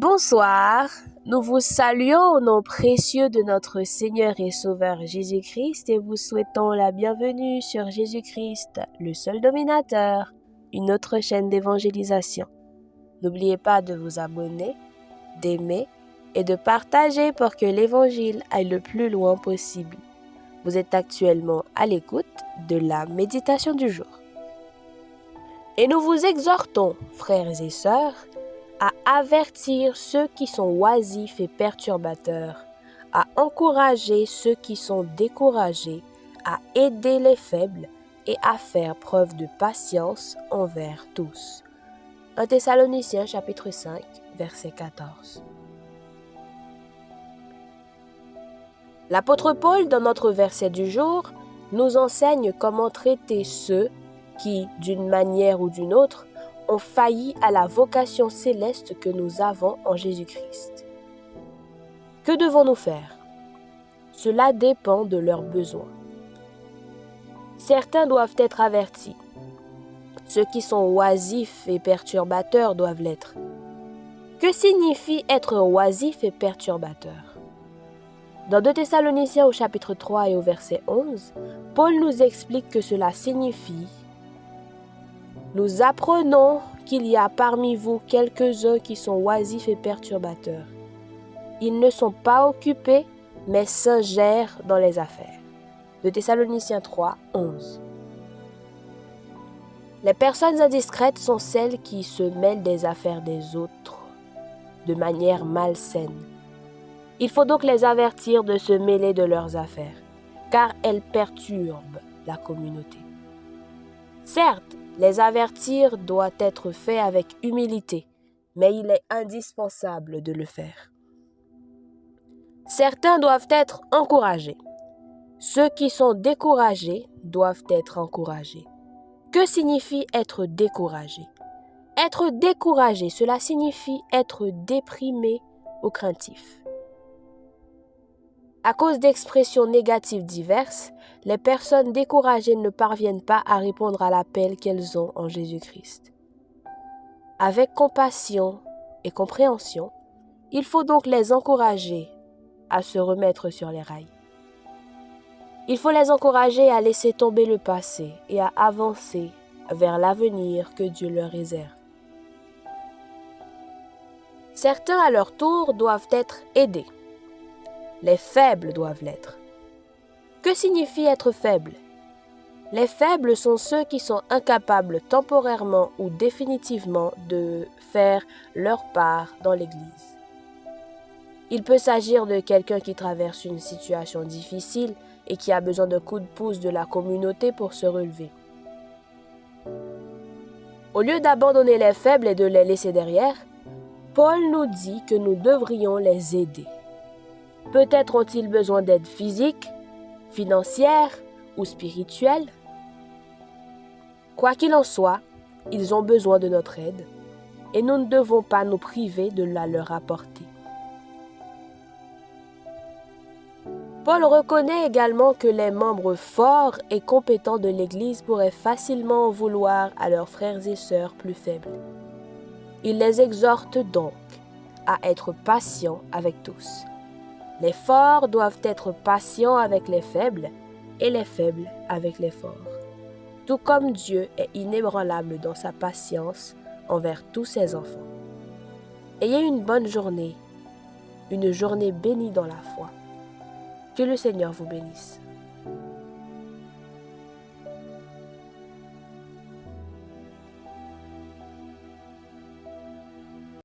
Bonsoir, nous vous saluons au nom précieux de notre Seigneur et Sauveur Jésus-Christ et vous souhaitons la bienvenue sur Jésus-Christ, le seul dominateur, une autre chaîne d'évangélisation. N'oubliez pas de vous abonner, d'aimer et de partager pour que l'évangile aille le plus loin possible. Vous êtes actuellement à l'écoute de la méditation du jour. Et nous vous exhortons, frères et sœurs, à avertir ceux qui sont oisifs et perturbateurs, à encourager ceux qui sont découragés, à aider les faibles et à faire preuve de patience envers tous. 1 Thessaloniciens chapitre 5, verset 14. L'apôtre Paul, dans notre verset du jour, nous enseigne comment traiter ceux qui, d'une manière ou d'une autre, ont failli à la vocation céleste que nous avons en Jésus-Christ. Que devons-nous faire? Cela dépend de leurs besoins. Certains doivent être avertis. Ceux qui sont oisifs et perturbateurs doivent l'être. Que signifie être oisif et perturbateur? Dans 2 Thessaloniciens au chapitre 3 et au verset 11, Paul nous explique que cela signifie: nous apprenons qu'il y a parmi vous quelques-uns qui sont oisifs et perturbateurs. Ils ne sont pas occupés, mais s'ingèrent dans les affaires. De Thessaloniciens 3, 11. Les personnes indiscrètes sont celles qui se mêlent des affaires des autres de manière malsaine. Il faut donc les avertir de se mêler de leurs affaires, car elles perturbent la communauté. Certes, les avertir doit être fait avec humilité, mais il est indispensable de le faire. Certains doivent être encouragés. Ceux qui sont découragés doivent être encouragés. Que signifie être découragé? Être découragé, cela signifie être déprimé ou craintif. À cause d'expressions négatives diverses, les personnes découragées ne parviennent pas à répondre à l'appel qu'elles ont en Jésus-Christ. Avec compassion et compréhension, il faut donc les encourager à se remettre sur les rails. Il faut les encourager à laisser tomber le passé et à avancer vers l'avenir que Dieu leur réserve. Certains, à leur tour, doivent être aidés. Les faibles doivent l'être. Que signifie être faible? Les faibles sont ceux qui sont incapables temporairement ou définitivement de faire leur part dans l'Église. Il peut s'agir de quelqu'un qui traverse une situation difficile et qui a besoin de coups de pouce de la communauté pour se relever. Au lieu d'abandonner les faibles et de les laisser derrière, Paul nous dit que nous devrions les aider. Peut-être ont-ils besoin d'aide physique, financière ou spirituelle. Quoi qu'il en soit, ils ont besoin de notre aide et nous ne devons pas nous priver de la leur apporter. Paul reconnaît également que les membres forts et compétents de l'Église pourraient facilement en vouloir à leurs frères et sœurs plus faibles. Il les exhorte donc à être patients avec tous. Les forts doivent être patients avec les faibles et les faibles avec les forts. Tout comme Dieu est inébranlable dans sa patience envers tous ses enfants. Ayez une bonne journée, une journée bénie dans la foi. Que le Seigneur vous bénisse.